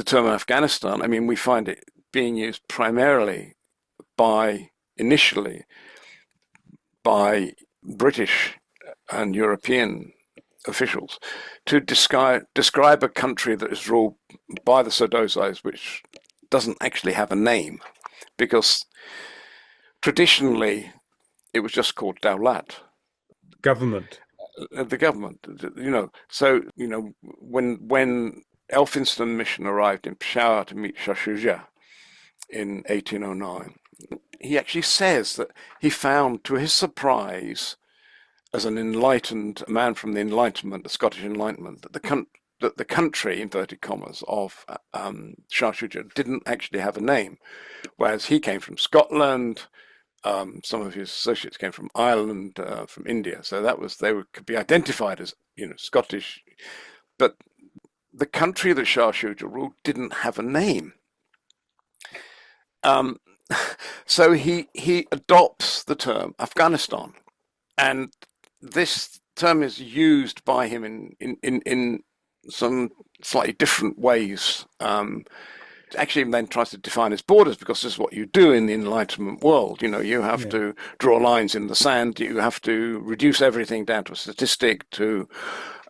term Afghanistan, I mean, we find it being used primarily initially by British and European officials to describe a country that is ruled by the Sardozais, which doesn't actually have a name, because traditionally it was just called Dawlat, Government. the government. So when Elphinstone mission arrived in Peshawar to meet Shah Shuja in 1809, he actually says that he found, to his surprise, as a man from the Enlightenment, the Scottish Enlightenment, that the country, inverted commas, of Shah Shuja didn't actually have a name, whereas he came from Scotland. Some of his associates came from Ireland, from India, so could be identified as Scottish, but the country that Shah Shuja ruled didn't have a name. So he adopts the term Afghanistan, and this term is used by him in some slightly different ways. Actually, then tries to define its borders, because this is what you do in the Enlightenment world. You have to draw lines in the sand. You have to reduce everything down to a statistic, to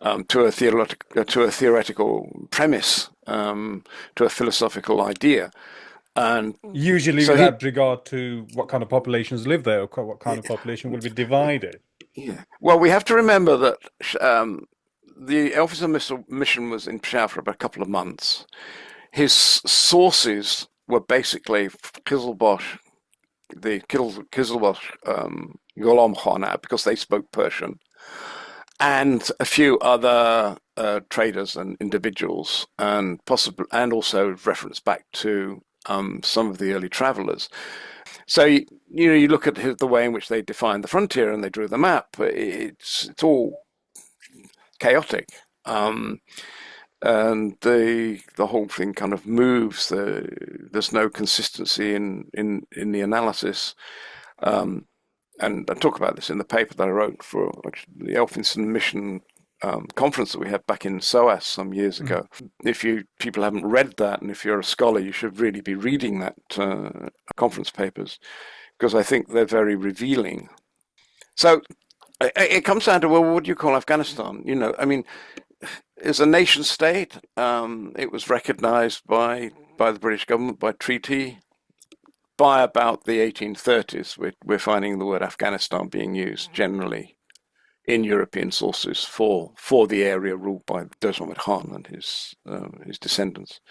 a theoretical premise, to a philosophical idea. And Usually so without regard to what kind of populations live there, or what kind of population will be divided. yeah. Well, we have to remember that the Elphinstone mission was in Peshawar for about a couple of months. His sources were basically Qizilbash, the Qizilbash Ghulam Khanat, because they spoke Persian, and a few other traders and individuals, and also reference back to some of the early travelers. So you look at the way in which they defined the frontier and they drew the map. It's all chaotic, and the whole thing kind of moves. There's no consistency in the analysis. And I talk about this in the paper that I wrote for the Elphinstone mission conference that we had back in SOAS some years ago. If people haven't read that, and if you're a scholar, you should really be reading that conference papers, because I think they're very revealing. So it comes down to, well, what do you call Afghanistan? I mean, as a nation state, it was recognized by the British government by treaty. By about the 1830s, we're finding the word Afghanistan being used generally in European sources for the area ruled by Dost Muhammad Khan and his descendants.